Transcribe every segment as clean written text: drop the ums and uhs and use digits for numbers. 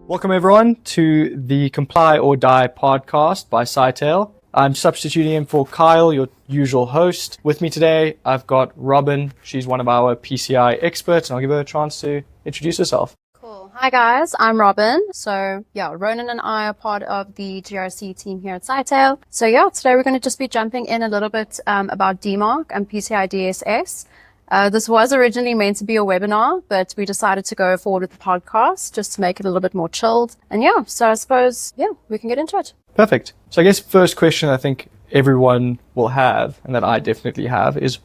Welcome everyone to the Comply or Die podcast by Scytale. I'm substituting in for Kyle, your usual host. With me today, I've got Robyn. She's one of our PCI experts, and I'll give her a chance to introduce herself. Cool. Hi guys, I'm Robyn. So Ronan and I are part of the GRC team here at Scytale. So today we're going to just be jumping in a little bit about DMARC and PCI DSS. This was originally meant to be a webinar, but we decided to go forward with the podcast just to make it a little bit more chilled. And so I suppose, we can get into it. Perfect. So I guess first question I think everyone will have, and that I definitely have, is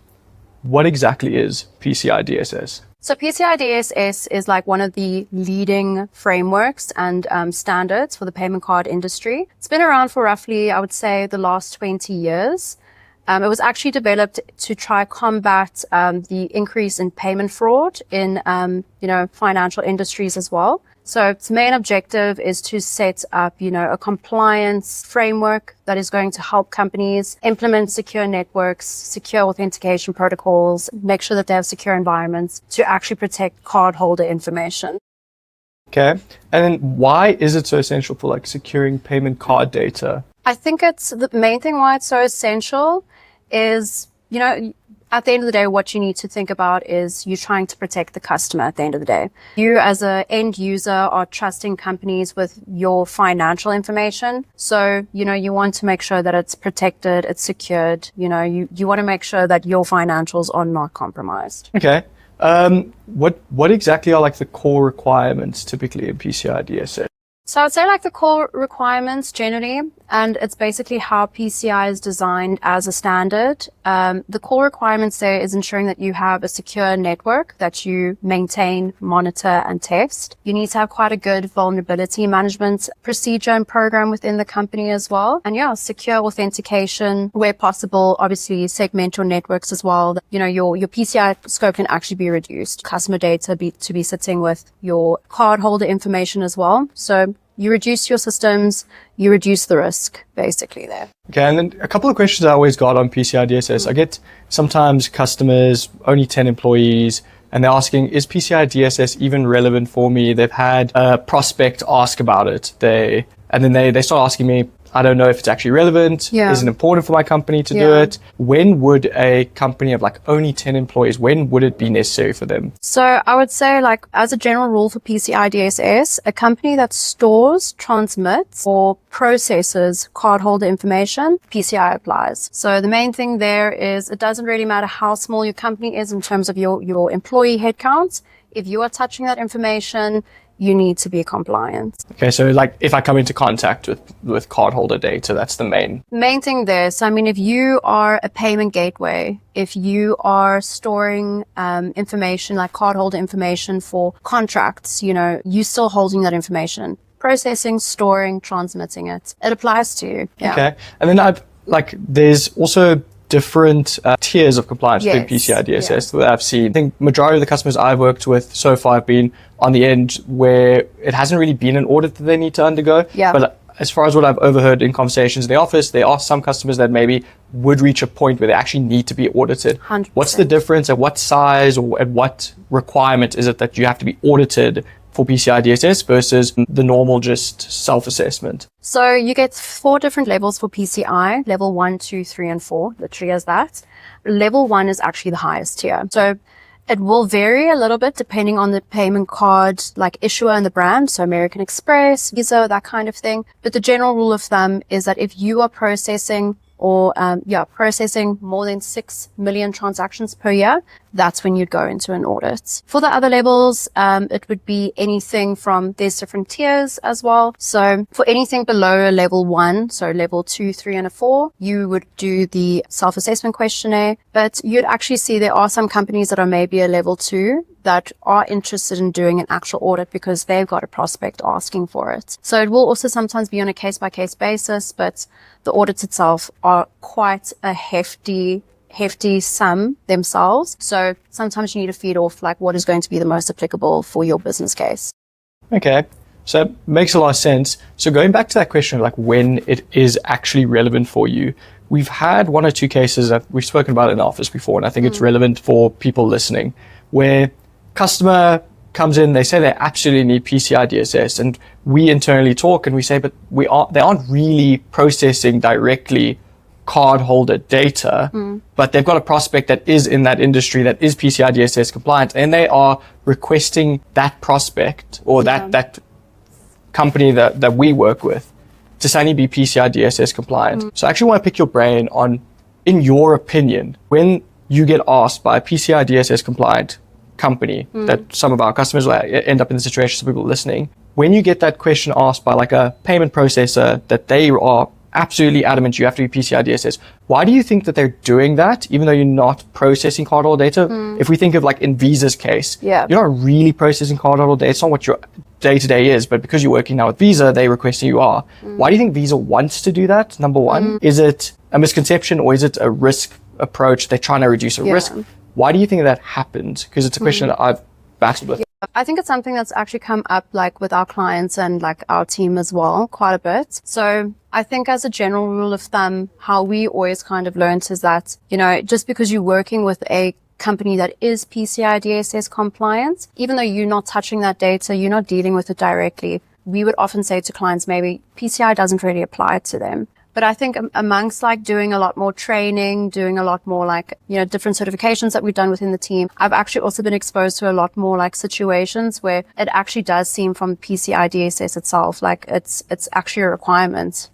what exactly is PCI DSS? So PCI DSS is like one of the leading frameworks and standards for the payment card industry. It's been around for roughly, I would say, the last 20 years. It was actually developed to try combat the increase in payment fraud in, financial industries as well. So its main objective is to set up, a compliance framework that is going to help companies implement secure networks, secure authentication protocols, make sure that they have secure environments to actually protect cardholder information. Okay. And then why is it so essential for securing payment card data? I think it's the main thing why it's so essential is, at the end of the day, what you need to think about is you're trying to protect the customer at the end of the day. You as an end user are trusting companies with your financial information. So, you want to make sure that it's protected, it's secured. You want to make sure that your financials are not compromised. Okay. What exactly are the core requirements typically in PCI DSS? So I would say the core requirements generally, and it's basically how PCI is designed as a standard. The core requirements there is ensuring that you have a secure network that you maintain, monitor, and test. You need to have quite a good vulnerability management procedure and program within the company as well. And secure authentication where possible, obviously segment your networks as well. Your PCI scope can actually be reduced. Customer data to be sitting with your cardholder information as well. So you reduce your systems, you reduce the risk, basically there. Okay, and then a couple of questions I always got on PCI DSS. I get sometimes customers, only 10 employees, and they're asking, is PCI DSS even relevant for me? They've had a prospect ask about it. They start asking me, I don't know if it's actually relevant. Yeah. Is it important for my company to do it? When would a company of only 10 employees, when would it be necessary for them? So I would say as a general rule for PCI DSS, a company that stores, transmits, or processes cardholder information, PCI applies. So the main thing there is it doesn't really matter how small your company is in terms of your employee headcount. If you are touching that information, you need to be compliant. Okay, so if I come into contact with cardholder data, that's the main thing there. So if you are a payment gateway, if you are storing information like cardholder information for contracts, you're still holding that information, processing, storing, transmitting it. It applies to you. Yeah. Okay, and then there's also different tiers of compliance within PCI DSS that I've seen. I think majority of the customers I've worked with so far have been on the end where it hasn't really been an audit that they need to undergo. Yeah. But as far as what I've overheard in conversations in the office, there are some customers that maybe would reach a point where they actually need to be audited. 100%. What's the difference? At what size or at what requirement is it that you have to be audited for PCI DSS versus the normal just self-assessment? So you get 4 different levels for PCI, level 1, 2, 3, and 4, literally as that. Level 1 is actually the highest tier. So it will vary a little bit depending on the payment card, issuer and the brand. So American Express, Visa, that kind of thing. But the general rule of thumb is that if you are processing processing more than 6 million transactions per year, that's when you'd go into an audit. For the other levels, it would be anything from, there's different tiers as well. So for anything below a level 1, so level 2, 3, and a 4, you would do the self-assessment questionnaire. But you'd actually see there are some companies that are maybe a level 2 that are interested in doing an actual audit because they've got a prospect asking for it. So it will also sometimes be on a case-by-case basis, but the audits itself are quite a hefty sum themselves. So sometimes you need to feed off what is going to be the most applicable for your business case. Okay. So it makes a lot of sense. So going back to that question of when it is actually relevant for you, we've had 1 or 2 cases that we've spoken about in the office before, and I think it's relevant for people listening, where customer comes in, they say they absolutely need PCI DSS, and we internally talk and we say, but they aren't really processing directly cardholder data, but they've got a prospect that is in that industry that is PCI DSS compliant, and they are requesting that prospect or that company that we work with to suddenly be PCI DSS compliant. So I actually want to pick your brain on, in your opinion, when you get asked by a PCI DSS compliant company, that some of our customers will end up in the situation, some people listening, when you get that question asked by like a payment processor that they are absolutely adamant you have to be PCI DSS, why do you think that they're doing that, even though you're not processing cardholder data? If we think of like in Visa's case, you're not really processing cardholder data. It's not what your day-to-day is, but because you're working now with Visa, they requesting you are. Why do you think Visa wants to do that, number one? Is it a misconception, or is it a risk approach? They're trying to reduce a risk. Why do you think that happened? Because it's a question that I've battled with. I think it's something that's actually come up like with our clients and like our team as well quite a bit. So I think as a general rule of thumb, how we always kind of learned is that, you know, just because you're working with a company that is PCI DSS compliant, even though you're not touching that data, you're not dealing with it directly, we would often say to clients, maybe PCI doesn't really apply to them. But I think amongst like doing a lot more training, doing a lot more like, you know, different certifications that we've done within the team, I've actually also been exposed to a lot more like situations where it actually does seem from PCI DSS itself, like it's actually a requirement,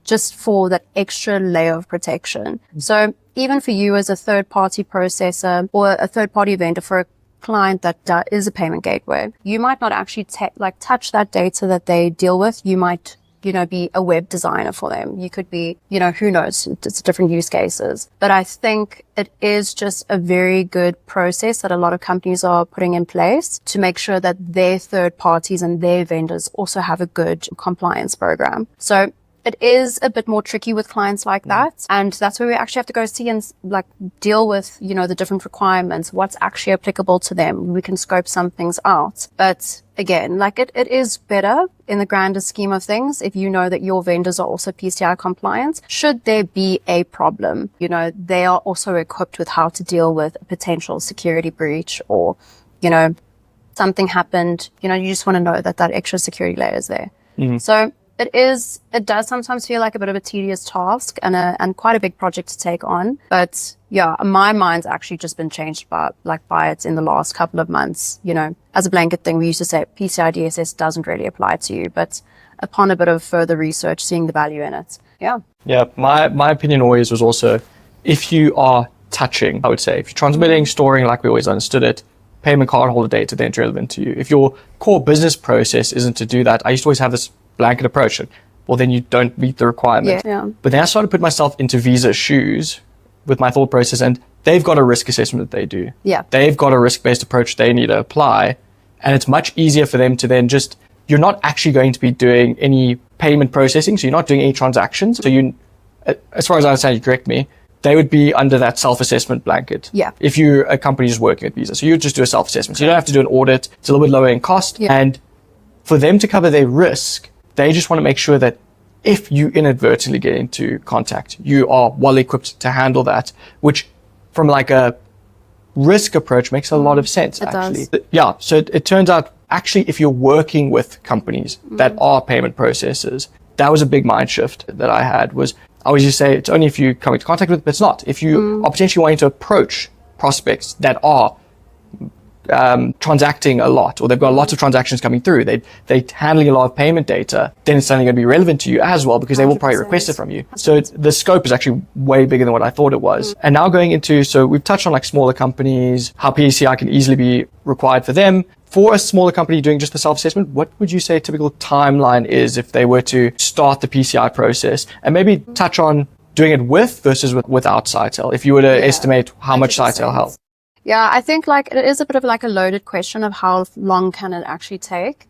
just for that extra layer of protection. So even for you as a third party processor or a third party vendor for a client that is a payment gateway, you might not actually touch that data that they deal with. You might, you know, be a web designer for them. You could be, you know, who knows, it's different use cases. But I think it is just a very good process that a lot of companies are putting in place to make sure that their third parties and their vendors also have a good compliance program. So it is a bit more tricky with clients like that. And that's where we actually have to go see and like deal with, you know, the different requirements, what's actually applicable to them. We can scope some things out. But again, like it is better in the grander scheme of things if you know that your vendors are also PCI compliant. Should there be a problem, you know, they are also equipped with how to deal with a potential security breach, or, you know, something happened, you know, you just want to know that extra security layer is there. So it does sometimes feel like a bit of a tedious task and quite a big project to take on. But yeah, my mind's actually just been changed by it in the last couple of months. You know, as a blanket thing, we used to say PCI DSS doesn't really apply to you, but upon a bit of further research, seeing the value in it. Yeah, my opinion always was also, if you are touching, I would say, if you're transmitting, storing, like we always understood it, payment card holder data, then it's relevant to you. If your core business process isn't to do that, I used to always have this blanket approach. Well, then you don't meet the requirement. But then I started to put myself into Visa's shoes with my thought process, and they've got a risk assessment that they do. They've got a risk-based approach they need to apply, and it's much easier for them to then just, you're not actually going to be doing any payment processing, so you're not doing any transactions. So you, as far as I understand, you correct me, they would be under that self-assessment blanket. If you're a company just working with Visa. So you just do a self-assessment. So you don't have to do an audit. It's a little bit lower in cost. And for them to cover their risk, they just want to make sure that if you inadvertently get into contact, you are well equipped to handle that, which from like a risk approach makes a lot of sense, actually. Yeah, so it turns out, actually, if you're working with companies that are payment processors, that was a big mind shift that I had. Was I always used to say, it's only if you come into contact with, but it's not. If you are potentially wanting to approach prospects that are transacting a lot, or they've got lots of transactions coming through, they're handling a lot of payment data, then it's suddenly going to be relevant to you as well, because they will probably request it from you. So the scope is actually way bigger than what I thought it was. And now going into, so we've touched on like smaller companies, how PCI can easily be required for them. For a smaller company doing just the self-assessment, what would you say a typical timeline is if they were to start the PCI process? And maybe touch on doing it with versus without Scytale, if you were to estimate how much Scytale helps. Yeah, I think like it is a bit of like a loaded question of how long can it actually take.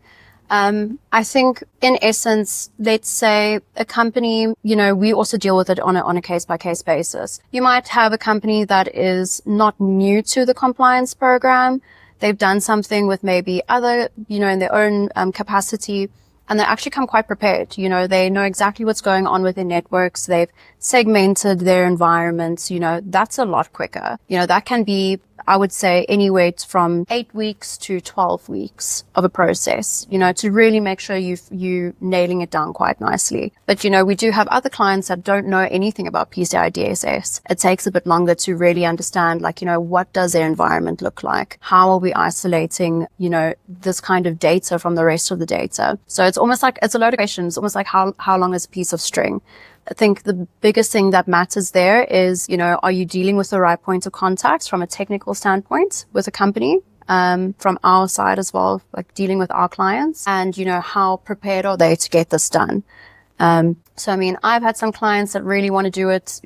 I think in essence, let's say a company, you know, we also deal with it on a case by case basis. You might have a company that is not new to the compliance program. They've done something with maybe other, you know, in their own capacity, and they actually come quite prepared. You know, they know exactly what's going on with their networks. They've segmented their environments. You know, that's a lot quicker. You know, that can be I would say anywhere from 8 weeks to 12 weeks of a process, to really make sure you nailing it down quite nicely. But, we do have other clients that don't know anything about PCI DSS. It takes a bit longer to really understand, what does their environment look like? How are we isolating, this kind of data from the rest of the data? So it's almost like, it's a load of questions, almost like how long is a piece of string? I think the biggest thing that matters there is, are you dealing with the right point of contact from a technical standpoint with a company? From our side as well, like dealing with our clients, and, how prepared are they to get this done? I've had some clients that really want to do it,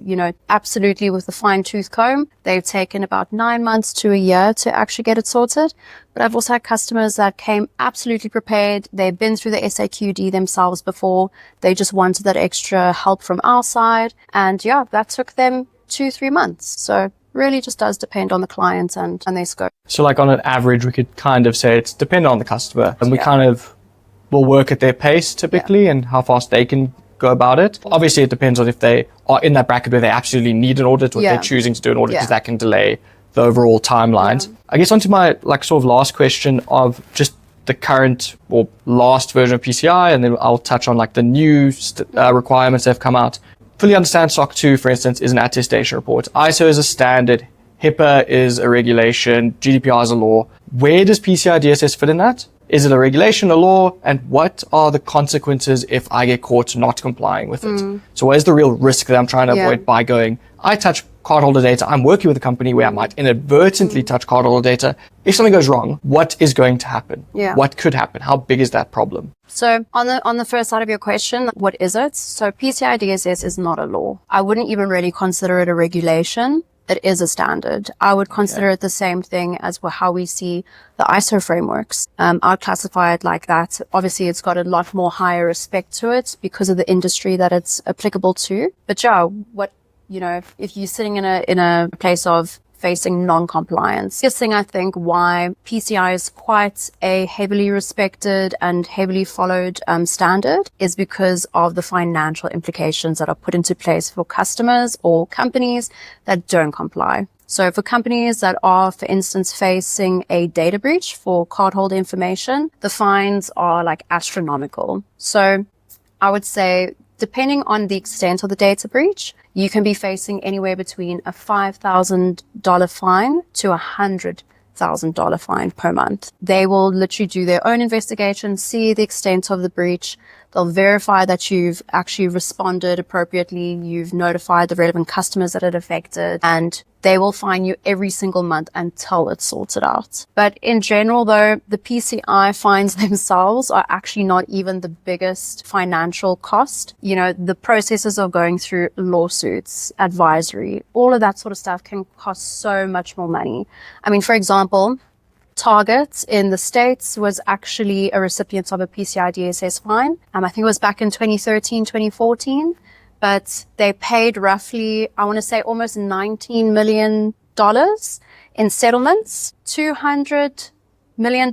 absolutely with a fine tooth comb. They've taken about 9 months to a year to actually get it sorted. But I've also had customers that came absolutely prepared. They've been through the SAQD themselves before. They just wanted that extra help from our side. And that took them 2-3 months. So really just does depend on the client and their scope. So like on an average, we could kind of say it's dependent on the customer, and we kind of will work at their pace typically and how fast they can go about it. Obviously, it depends on if they are in that bracket where they absolutely need an audit, or if they're choosing to do an audit, because that can delay the overall timelines. I guess onto my sort of last question of just the current or last version of PCI, and then I'll touch on the new requirements that have come out. Fully understand SOC 2, for instance, is an attestation report. ISO is a standard. HIPAA is a regulation. GDPR is a law. Where does PCI DSS fit in that? Is it a regulation, a law? And what are the consequences if I get caught not complying with it? So what is the real risk that I'm trying to avoid by going, I touch cardholder data, I'm working with a company where I might inadvertently touch cardholder data. If something goes wrong, what is going to happen? What could happen? How big is that problem? So on the first side of your question, what is it? So PCI DSS is not a law. I wouldn't even really consider it a regulation. It is a standard. I would consider it the same thing as how we see the ISO frameworks. I'd classify it like that. Obviously, it's got a lot more higher respect to it because of the industry that it's applicable to. But if you're sitting in a place of facing non-compliance. First thing I think why PCI is quite a heavily respected and heavily followed standard is because of the financial implications that are put into place for customers or companies that don't comply. So for companies that are, for instance, facing a data breach for cardholder information, the fines are astronomical. So I would say, depending on the extent of the data breach, you can be facing anywhere between a $5,000 fine to a $100,000 fine per month. They will literally do their own investigation, see the extent of the breach. They'll verify that you've actually responded appropriately, you've notified the relevant customers that it affected, and they will fine you every single month until it's sorted out. But in general, though, the PCI fines themselves are actually not even the biggest financial cost. The processes of going through lawsuits, advisory, all of that sort of stuff can cost so much more money. For example, Target in the States was actually a recipient of a PCI DSS fine. I think it was back in 2013, 2014. But they paid roughly, I want to say almost $19 million in settlements, $200 million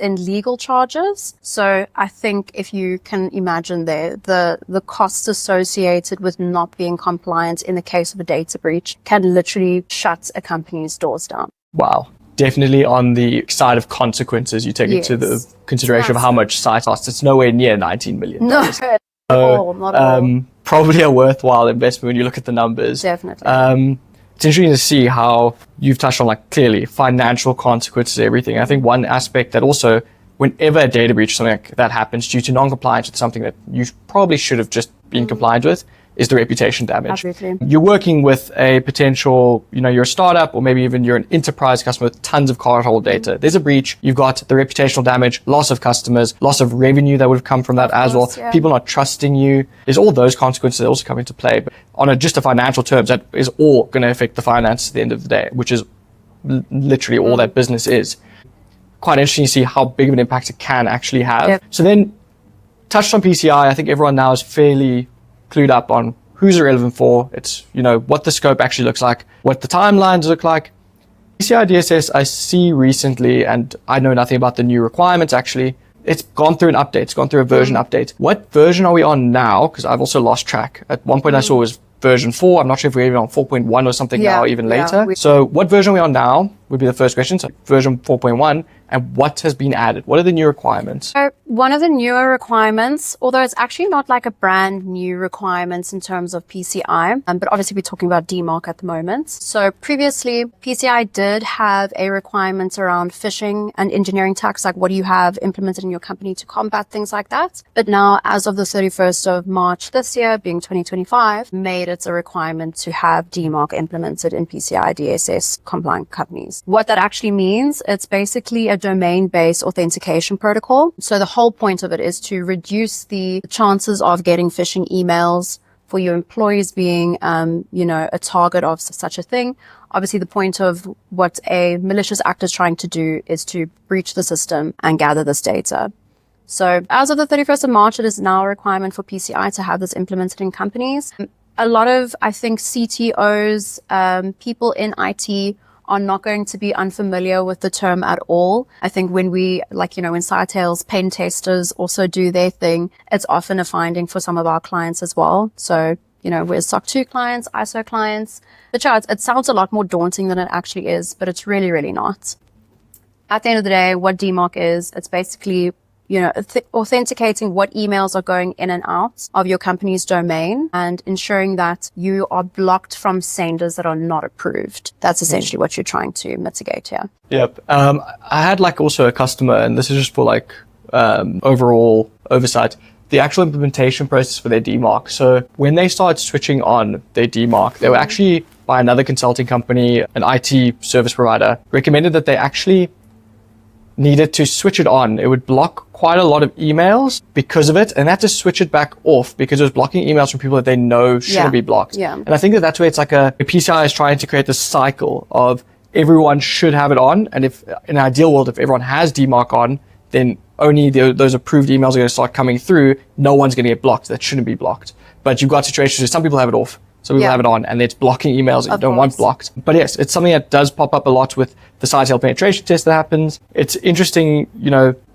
in legal charges. So I think if you can imagine there, the costs associated with not being compliant in the case of a data breach can literally shut a company's doors down. Wow. Definitely on the side of consequences, you take into the consideration of how much site costs. It's nowhere near $19 million. No, not at all. Probably a worthwhile investment when you look at the numbers. Definitely. It's interesting to see how you've touched on clearly financial consequences, everything. I think one aspect that also, whenever a data breach or something like that happens due to non-compliance with something that you probably should have just been compliant with, is the reputation damage. Absolutely. You're working with a potential, you're a startup, or maybe even you're an enterprise customer with tons of cardholder data. There's a breach. You've got the reputational damage, loss of customers, loss of revenue that would have come from that as well. Yeah. People not trusting you. There's all those consequences that also come into play. But on just a financial terms, that is all going to affect the finance at the end of the day, which is literally all that business is. Quite interesting to see how big of an impact it can actually have. Yep. So then, touched on PCI, I think everyone now is fairly clued up on who's it relevant for. It's, what the scope actually looks like, what the timelines look like. PCI DSS, I see recently, and I know nothing about the new requirements actually. It's gone through an update. It's gone through a version update. What version are we on now? Because I've also lost track. At one point I saw it was version 4. I'm not sure if we're even on 4.1 or something now, even later. So what version are we on now? would be the first question. So version 4.1, and what has been added? What are the new requirements? So one of the newer requirements, although it's actually not like a brand new requirements in terms of PCI, but obviously we're talking about DMARC at the moment. So previously, PCI did have a requirement around phishing and engineering attacks, like what do you have implemented in your company to combat things like that. But now, as of the 31st of March this year, being 2025, made it a requirement to have DMARC implemented in PCI DSS compliant companies. What that actually means, it's basically a domain-based authentication protocol. So the whole point of it is to reduce the chances of getting phishing emails, for your employees being, a target of such a thing. Obviously, the point of what a malicious actor is trying to do is to breach the system and gather this data. So as of the 31st of March, it is now a requirement for PCI to have this implemented in companies. A lot of, I think, CTOs, people in IT are not going to be unfamiliar with the term at all. I think when when Scytale's pen testers also do their thing, it's often a finding for some of our clients as well. So, we're SOC 2 clients, ISO clients. But yeah, it sounds a lot more daunting than it actually is, but it's really, really not. At the end of the day, what DMARC is, it's basically authenticating what emails are going in and out of your company's domain and ensuring that you are blocked from senders that are not approved. That's essentially what you're trying to mitigate here. Yep. I had also a customer, and this is just for overall oversight, the actual implementation process for their DMARC. So when they started switching on their DMARC, they were actually by another consulting company, an IT service provider, recommended that they actually needed to switch it on. It would block quite a lot of emails because of it, and they had to switch it back off because it was blocking emails from people that they know shouldn't be blocked. Yeah. And I think that's where it's like a PCI is trying to create this cycle of everyone should have it on, and if in an ideal world, if everyone has DMARC on, then only those approved emails are going to start coming through. No one's going to get blocked that shouldn't be blocked. But you've got situations where some people have it off, some people have it on, and it's blocking emails that you don't want blocked. But yes, it's something that does pop up a lot with the Scytale penetration test that happens. It's interesting,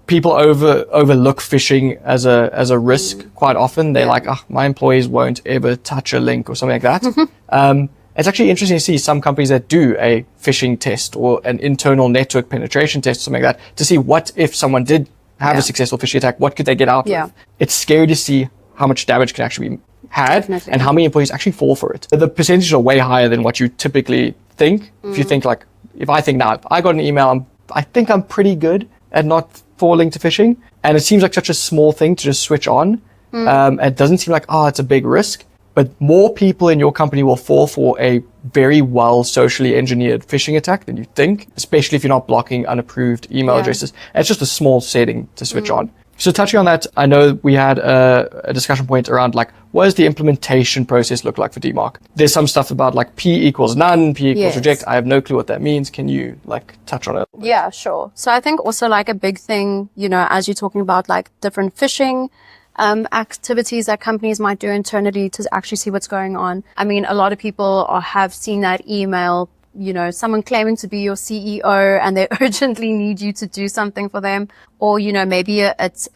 people overlook phishing as a risk quite often. They're like, my employees won't ever touch a link or something like that. It's actually interesting to see some companies that do a phishing test or an internal network penetration test, something like that, to see what if someone did have a successful phishing attack, what could they get out of? It's scary to see how much damage can actually be had and how many employees actually fall for it. The percentages are way higher than what you typically think. If you think if I think now, if I got an email, I think I'm pretty good at not falling to phishing. And it seems like such a small thing to just switch on. It doesn't seem like, it's a big risk. But more people in your company will fall for a very well socially engineered phishing attack than you think, especially if you're not blocking unapproved email addresses. And it's just a small setting to switch on. So touching on that, I know we had a discussion point around what does the implementation process look like for DMARC? There's some stuff about P equals none, P equals reject. I have no clue what that means. Can you touch on it? Yeah, sure. So I think also a big thing, as you're talking about different phishing activities that companies might do internally to actually see what's going on. I mean, a lot of people have seen that email, someone claiming to be your CEO and they urgently need you to do something for them. Or, maybe it's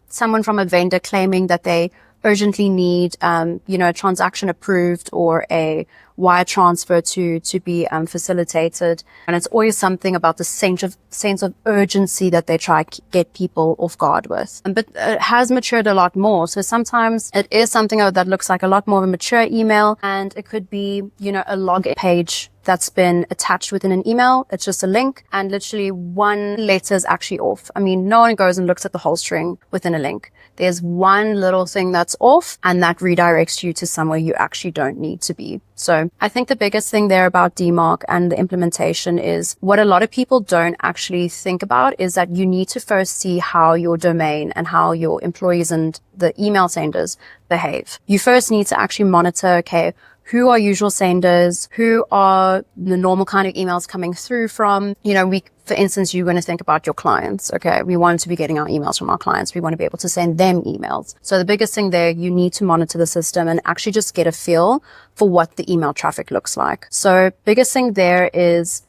someone from a vendor claiming that they urgently need, a transaction approved or a wire transfer to be facilitated. And it's always something about the sense of urgency that they try to get people off guard with. But it has matured a lot more. So sometimes it is something that looks like a lot more of a mature email, and it could be, a log page that's been attached within an email. It's just a link, and literally one letter is actually off. I mean, no one goes and looks at the whole string within a link. There's one little thing that's off, and that redirects you to somewhere you actually don't need to be. So I think the biggest thing there about DMARC and the implementation is what a lot of people don't actually think about is that you need to first see how your domain and how your employees and the email senders behave. You first need to actually monitor, okay, who are usual senders? Who are the normal kind of emails coming through from? For instance, you're going to think about your clients. Okay, we want to be getting our emails from our clients. We want to be able to send them emails. So the biggest thing there, you need to monitor the system and actually just get a feel for what the email traffic looks like. So biggest thing there is,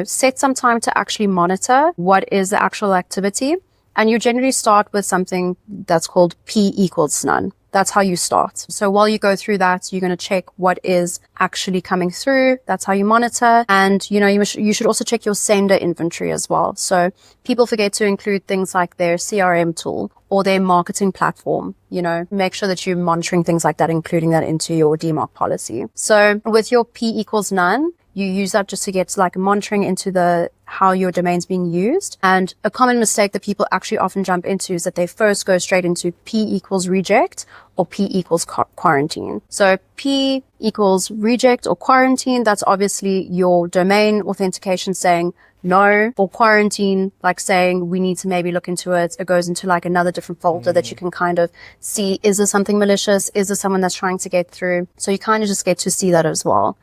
set some time to actually monitor what is the actual activity. And you generally start with something that's called P equals none. That's how you start. So while you go through that, you're going to check what is actually coming through. That's how you monitor. And, you should also check your sender inventory as well. So people forget to include things like their CRM tool or their marketing platform. Make sure that you're monitoring things like that, including that into your DMARC policy. So with your P equals none, you use that just to get like monitoring into how your domain's being used. And a common mistake that people actually often jump into is that they first go straight into P equals reject or P equals quarantine. So P equals reject or quarantine, that's obviously your domain authentication saying no. For quarantine, like saying we need to maybe look into it, it goes into like another different folder that you can kind of see, is there something malicious? Is there someone that's trying to get through? So you kind of just get to see that as well.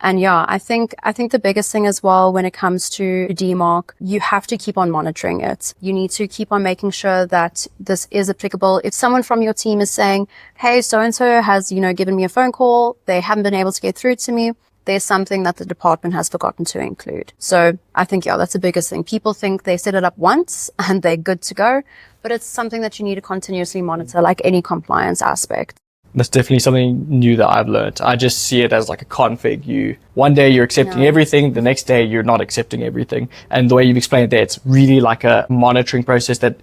And yeah, I think the biggest thing as well when it comes to DMARC, you have to keep on monitoring it. You need to keep on making sure that this is applicable. If someone from your team is saying, hey, so-and-so has, given me a phone call, they haven't been able to get through to me, there's something that the department has forgotten to include. So I think, that's the biggest thing. People think they set it up once and they're good to go, but it's something that you need to continuously monitor, like any compliance aspect. That's definitely something new that I've learned. I just see it as like a config. One day you're accepting everything, the next day you're not accepting everything. And the way you've explained it there, it's really like a monitoring process that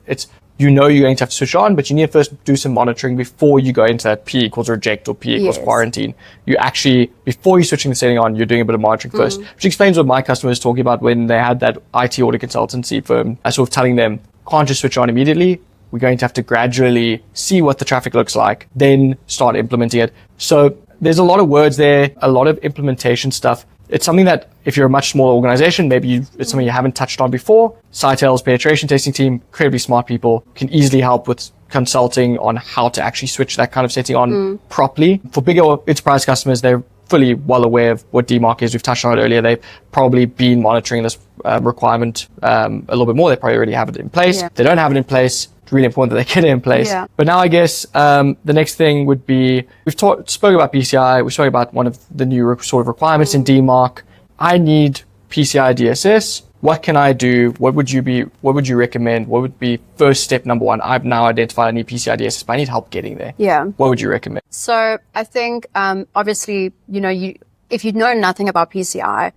you're going to have to switch on, but you need to first do some monitoring before you go into that P equals reject or P equals quarantine. You actually, before you're switching the setting on, you're doing a bit of monitoring first, which explains what my customer was talking about when they had that IT audit consultancy firm. I sort of telling them, can't just switch on immediately. We're going to have to gradually see what the traffic looks like, then start implementing it. So there's a lot of words there, a lot of implementation stuff. It's something that if you're a much smaller organization, maybe it's something you haven't touched on before. Scytale's penetration testing team, incredibly smart people, can easily help with consulting on how to actually switch that kind of setting on properly. For bigger enterprise customers, they're fully well aware of what DMARC is. We've touched on it earlier. They've probably been monitoring this requirement a little bit more. They probably already have it in place. If they don't have it in place, it's really important that they get it in place. But now I guess the next thing would be, we've spoke about PCI, we spoke about one of the new sort of requirements in DMARC. I need PCI DSS. What can I do? What would you recommend? What would be first step number one? I've now identified I need PCI DSS, but I need help getting there. What would you recommend? So I think, obviously, if you know nothing about PCI,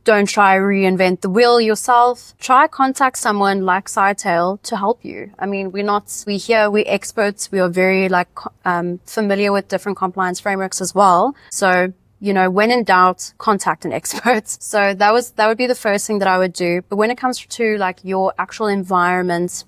don't try reinvent the wheel yourself. Try contact someone like Scytale to help you. I mean, we're experts. We are very familiar with different compliance frameworks as well. So, when in doubt, contact an expert. So that would be the first thing that I would do. But when it comes to your actual environment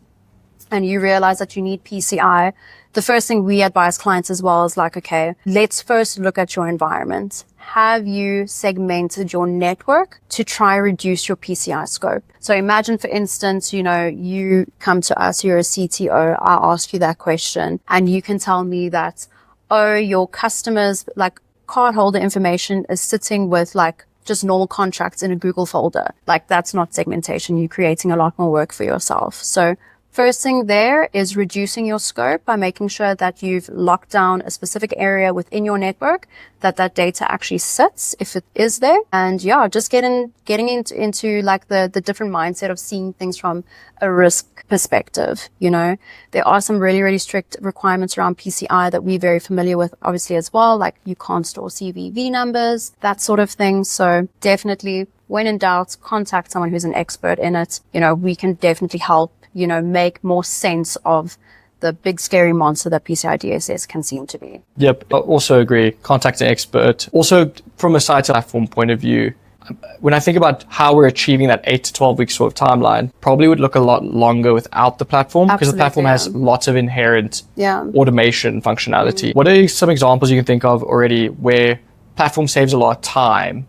and you realize that you need PCI, the first thing we advise clients as well is okay, let's first look at your environment. Have you segmented your network to try reduce your PCI scope? So imagine, for instance, you come to us, you're a CTO, I ask you that question, and you can tell me that, your customers, cardholder information is sitting with just normal contracts in a Google folder. That's not segmentation. You're creating a lot more work for yourself. So first thing there is reducing your scope by making sure that you've locked down a specific area within your network that data actually sits, if it is there. And just getting into the different mindset of seeing things from a risk perspective. There are some really, really strict requirements around PCI that we're very familiar with, obviously, as well. You can't store CVV numbers, that sort of thing. So definitely, when in doubt, contact someone who's an expert in it. We can definitely help make more sense of the big scary monster that PCI DSS can seem to be. Yep, I also agree. Contact an expert. Also, from a Scytale platform point of view, when I think about how we're achieving that 8 to 12 week sort of timeline, probably would look a lot longer without the platform, because the platform has lots of inherent automation functionality. What are some examples you can think of already where platform saves a lot of time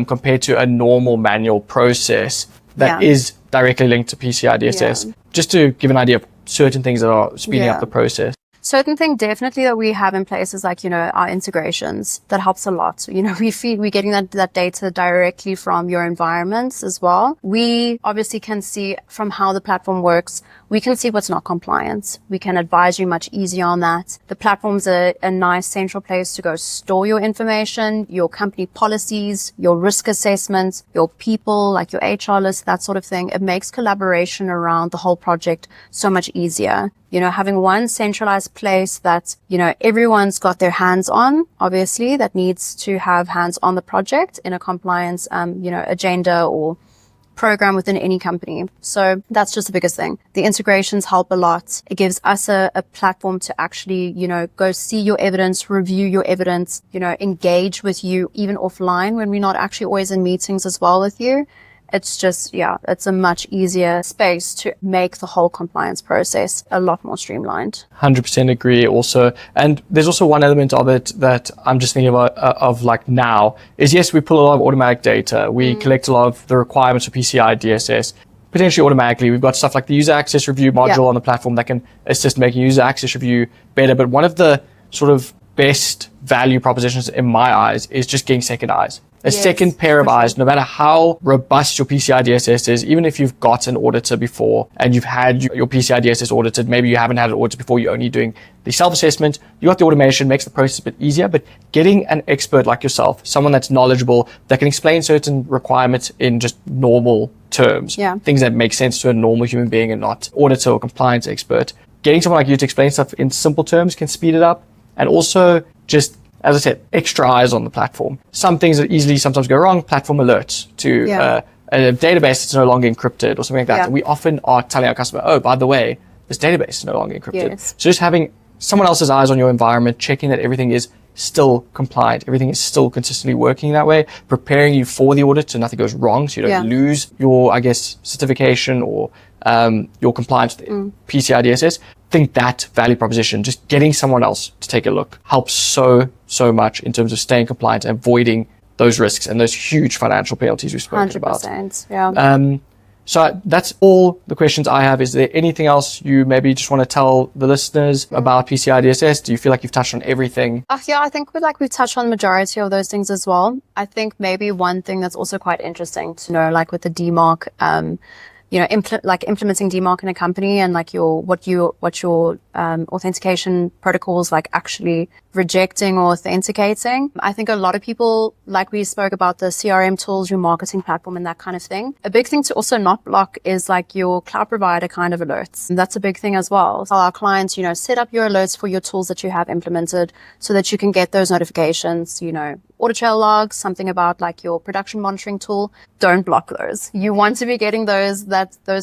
compared to a normal manual process that is directly linked to PCI DSS, just to give an idea of certain things that are speeding up the process? Certain thing definitely that we have in place is our integrations. That helps a lot. We're getting that data directly from your environments as well. We obviously can see from how the platform works, we can see what's not compliant. We can advise you much easier on that. The platform's a nice central place to go store your information, your company policies, your risk assessments, your people, your HR list, that sort of thing. It makes collaboration around the whole project so much easier. Having one centralized place that, everyone's got their hands on, obviously, that needs to have hands on the project in a compliance, agenda or program within any company. So that's just the biggest thing. The integrations help a lot. It gives us a platform to actually, go see your evidence, review your evidence, engage with you even offline when we're not actually always in meetings as well with you. It's just, it's a much easier space to make the whole compliance process a lot more streamlined. 100% agree also. And there's also one element of it that I'm just thinking about of like now is, yes, we pull a lot of automatic data. We collect a lot of the requirements for PCI DSS. Potentially automatically. We've got stuff like the user access review module on the platform that can assist making user access review better. But one of the sort of best value propositions in my eyes is just getting second eyes. A second pair of eyes, no matter how robust your PCI DSS is, even if you've got an auditor before and you've had your PCI DSS audited, maybe you haven't had an audit before, you're only doing the self-assessment, you got the automation, makes the process a bit easier, but getting an expert like yourself, someone that's knowledgeable, that can explain certain requirements in just normal terms, things that make sense to a normal human being and not auditor or compliance expert, getting someone like you to explain stuff in simple terms can speed it up. And also just, as I said, extra eyes on the platform. Some things that easily sometimes go wrong, platform alerts to a database that's no longer encrypted or something like that. And we often are telling our customer, oh, by the way, this database is no longer encrypted. So just having someone else's eyes on your environment, checking that everything is still compliant, everything is still consistently working that way, preparing you for the audit so nothing goes wrong, so you don't lose your, certification or your compliance with PCI DSS. I think that value proposition, just getting someone else to take a look, helps so much in terms of staying compliant and avoiding those risks and those huge financial penalties we've spoken 100%, about. So that's all the questions I have. Is there anything else you maybe just want to tell the listeners about PCI DSS? Do you feel like you've touched on everything? I think we've touched on the majority of those things as well. I think maybe one thing that's also quite interesting to know, like with the DMARC, implementing DMARC in a company and like what your authentication protocols, like actually rejecting or authenticating. I think a lot of people, like we spoke about the CRM tools, your marketing platform and that kind of thing. A big thing to also not block is like your cloud provider kind of alerts. And that's a big thing as well. So our clients, set up your alerts for your tools that you have implemented so that you can get those notifications, audit trail logs, something about like your production monitoring tool. Don't block those. You want to be getting those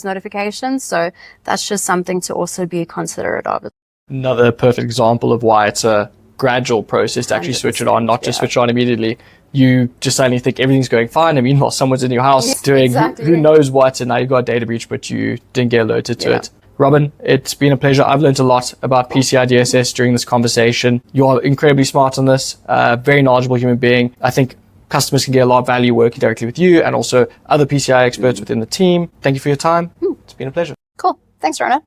notifications. So that's just something to also be considerate of. Another perfect example of why it's a gradual process to actually switch it on, not just switch it on immediately. You just suddenly think everything's going fine. I mean, while someone's in your house doing who knows what, and now you've got a data breach, but you didn't get alerted to it. Robyn, it's been a pleasure. I've learned a lot about PCI DSS during this conversation. You're incredibly smart on this, very knowledgeable human being. I think customers can get a lot of value working directly with you and also other PCI experts within the team. Thank you for your time. It's been a pleasure. Cool. Thanks, Ronan.